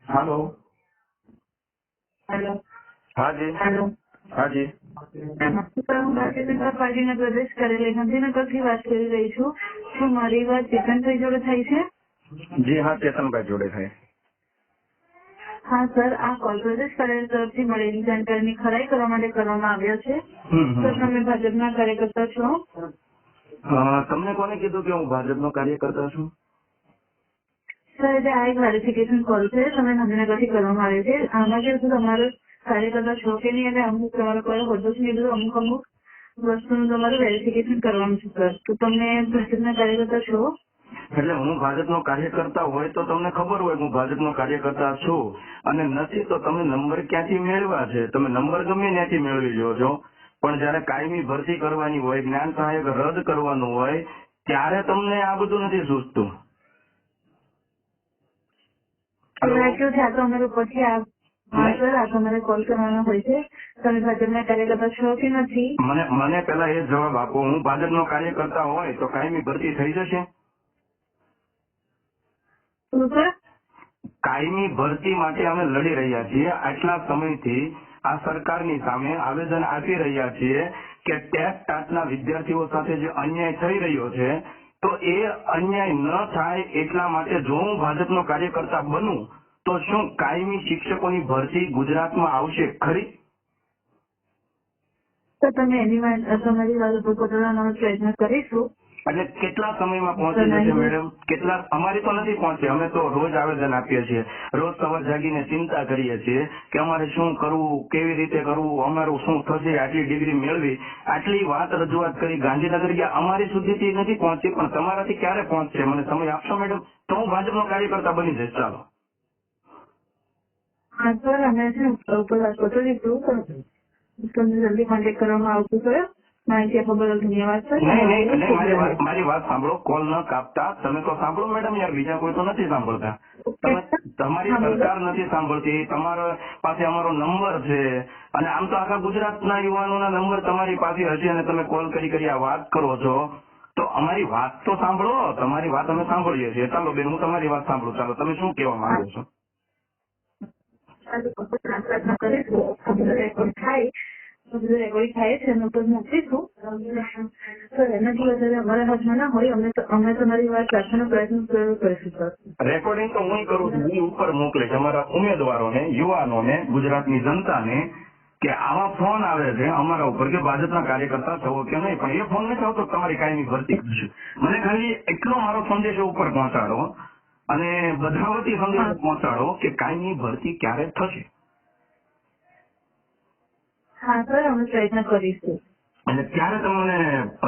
Hello. Hello. हाँ जी। Hello. हाँ जी। Sir, હું ભારતીય જનતા પાર્ટીના પ્રદેશ કાર્યાલય ગાંધીનગરથી વાત કરી રહી છું. શું મારી વાત ચેતનભાઈ જોડે થાય છે? જી हाँ, चेतनભાઈ જોડે થાય. હા સર, આ કોલ પ્રદેશ કાર્યાલય તરફથી મળેલી જાણકારીની ખરાઈ કરવા માટે કરવામાં આવ્યો છે. સર, તમે ભાજપના કાર્યકર્તા છો? તમને કોને કીધું કે હું ભાજપનો કાર્યકર્તા છું? સર, એટલે આ એક વેરિફિકેશન કોલ છે. તમે ગાંધીનગરથી કરવામાં આવે છે. આમાં જે તમારો કાર્યકર્તા છો કે નહીં, એટલે અમુક તમારો કોઈ હોદ્દો છે, એટલે અમુક વસ્તુનું તમારું વેરિફિકેશન કરવાનું છે સર. તો તમે ભાજપના કાર્યકર્તા છો? એટલે હું ભાજપનો કાર્યકર્તા હોય તો તમને ખબર હોય હું ભાજપનો કાર્યકર્તા છું, અને નથી તો તમે નંબર ક્યાંથી મેળવ્યા છે? તમે નંબર ગમે ત્યાંથી મેળવી લ્યો છો, પણ જયારે કાયમી ભરતી કરવાની હોય, જ્ઞાન સહાયક રદ કરવાનું હોય, ત્યારે તમને આ બધું નથી સૂચતું. રાખ્યું છે. આ તો અમારે પછી હા સર, આ તમારે કોલ કરવાનો હોય છે. તમે ભાજપના કાર્યકર્તા છો કે નથી? મને પેલા એ જવાબ આપો, હું ભાજપનો કાર્યકર્તા હોય તો કાયમી ભરતી થઈ જશે? શું સર? કાયમી ભરતી માટે અમે લડી રહ્યા છીએ. આટલા સમયથી આ સરકારની સામે આવેદન આપી રહ્યા છીએ કે ટેટ ટાટના વિદ્યાર્થીઓ સાથે જે અન્યાય થઈ રહ્યો છે, તો એ અન્યાય ન થાય એટલા માટે જો હું ભાજપનો કાર્યકર્તા બનું તો શું કાયમી શિક્ષકોની ભરતી ગુજરાતમાં આવશે ખરી? તો તમે એની તમારી વાત ઉપર પહોંચવાનો પ્રયત્ન કરીશું. એટલે કેટલા સમયમાં પહોંચી જશે મેડમ? અમારી તો નથી પહોંચી. અમે તો રોજ આવેદન આપીએ છીએ, રોજ સવાર જાગીને ચિંતા કરીએ છીએ કે અમારે શું કરવું, કેવી રીતે કરવું, અમારું શું થશે, આટલી ડિગ્રી મેળવી, આટલી વાત રજૂઆત કરી, ગાંધીનગર ગયા, અમારી સુધીથી નથી પહોંચી, પણ તમારાથી ક્યારે પહોંચશે? મને સમય આપશો મેડમ, તો હું ભાજપનો કાર્યકર્તા બની જઈશ. ચાલો. હા સર, અમે છે ઉપર વાત પહોંચીશું. તમને જલ્દી કોન્ટેક્ટ કરવામાં આવશે સર. માહિતી આપવા બદલ ધન્યવાદ સર. મારી વાત સાંભળો, કોલ ન કાપતા. તમે તો સાંભળો મેડમ, યાર, બીજા કોઈ તો નથી સાંભળતા. તમારી સરકાર નથી સાંભળતી. તમારા પાસે અમારો નંબર છે, અને આમ તો આખા ગુજરાતના યુવાનોના નંબર તમારી પાસે હશે, અને તમે કોલ કરી આ વાત કરો છો, તો અમારી વાત તો સાંભળો. તમારી વાત અમે સાંભળીએ છીએ. ચાલો બેન, હું તમારી વાત સાંભળું. ચાલો, તમે શું કહેવા માંગો છો? રેકોર્ડિંગ થાય છે એના ઉપર મોકલીશું. સર, એનાથી વધારે અમારા હાથમાં ના હોય. અમે તમારી વાત રાખવાનો પ્રયત્ન કરીશું સર. રેકોર્ડિંગ તો હું કરું છું, હું ઉપર મોકલીશ અમારા ઉમેદવારોને, યુવાનોને, ગુજરાતની જનતાને, કે આવા ફોન આવે છે અમારા ઉપર કે ભાજપના કાર્યકર્તા છો કે નહીં, પણ એ ફોન નથી આવતો તમારી કાયમી ભરતી કરશે. મને ખાલી એટલો મારો સંદેશો ઉપર પહોંચાડો, અને બધા વતી સંદેશો પહોંચાડો કે કાયમી ભરતી ક્યારે થશે. હા સર, અમે પ્રયત્ન કરીશું. અને ક્યારે તમને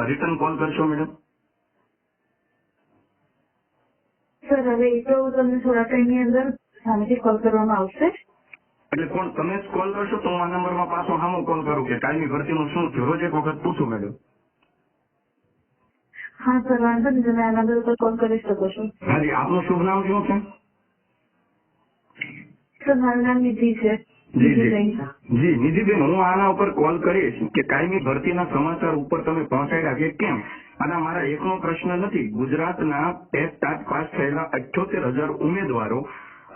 રિટર્ન કોલ કરશો મેડમ? સર, હવે એ તો તમને થોડા ટાઈમની અંદર સામેથી કોલ કરવામાં આવશે. એટલે કોણ તમે જ કોલ કરશો તો હું આ નંબરમાં પાછો સામો કોલ કરું કે કાયમી ભરતીનું શું થયું? રોજ એક વખત પૂછું મેડમ. હા સર, વાંધો નહીં. તમે આ નંબર ઉપર કોલ કરી શકો છો. હાજી, આપનું શુભ નામ શું છે? સર, મારું નામ નિધિ છે. જી નિધિબેન, હું આના ઉપર કોલ કરીશ કે કાયમી ભરતીના સમાચાર ઉપર તમે પહોંચાડ્યા કે કેમ. અને મારા એકનો પ્રશ્ન નથી. ગુજરાતના ટેટ ટાટ પાસ થયેલા 78,000 ઉમેદવારો,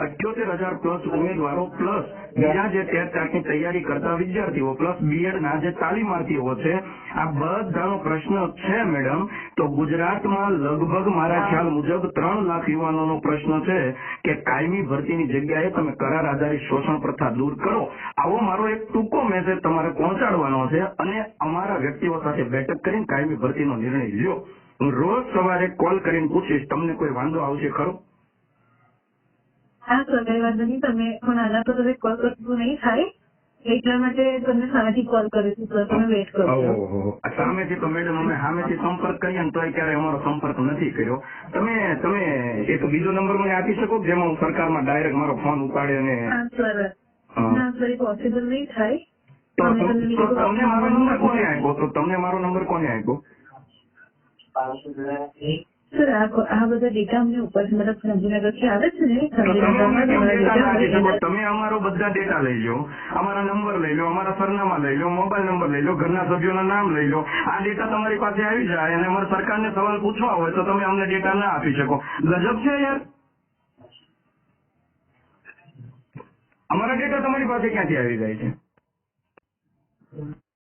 78,000 પ્લસ ઉમેદવારો, પ્લસ બીજા જે ટેટ ટાટની તૈયારી કરતા વિદ્યાર્થીઓ, પ્લસ બીએડના જે તાલીમાર્થીઓ છે, આ બધાનો પ્રશ્ન છે મેડમ. તો ગુજરાતમાં લગભગ મારા ખ્યાલ મુજબ 3 લાખ યુવાનોનો પ્રશ્ન છે કે કાયમી ભરતીની જગ્યાએ તમે કરાર આધારિત શોષણ પ્રથા દૂર કરો. આવો મારો એક ટૂંકો મેસેજ તમારે પહોંચાડવાનો છે, અને અમારા વ્યક્તિઓ સાથે બેઠક કરીને કાયમી ભરતીનો નિર્ણય લ્યો. હું રોજ સવારે કોલ કરીને પૂછીશ, તમને કોઈ વાંધો આવશે ખરો? હા સર, કઈ વાંધો નહીં. તમે પણ આના પર તમે કોલ કરવું નહીં થાય, એટલા માટે તમને સામેથી કોલ કરીશું સર. તમે વેઇટ કરો. સામેથી તો મેડમ અમે સામેથી સંપર્ક કરીએ ને તોય ક્યારે અમારો સંપર્ક નથી કર્યો. તમે એક બીજો નંબર મને આપી શકો જેમાં હું સરકારમાં ડાયરેક્ટ મારો ફોન ઉપાડે? અને હા સર, ના સર, એ પોસિબલ નહીં થાય. તો તમને મારો નંબર કોને આપ્યો? સર, આ બધા ડેટા અમને ઉપર મતલબ ગાંધીનગરથી આવે છે ને, તમે અમારો બધા ડેટા લઈ લો, અમારા નંબર લઈ લો, અમારા સરનામા લઈ લો, મોબાઈલ નંબર લઈ લો, ઘરના સભ્યોના નામ લઈ લો. આ ડેટા તમારી પાસે આવી જાય, અને અમારે સરકારને સવાલ પૂછવા હોય તો તમે અમને ડેટા ના આપી શકો. ગજબ છે યાર. અમારા ડેટા તમારી પાસે ક્યાંથી આવી જાય છે?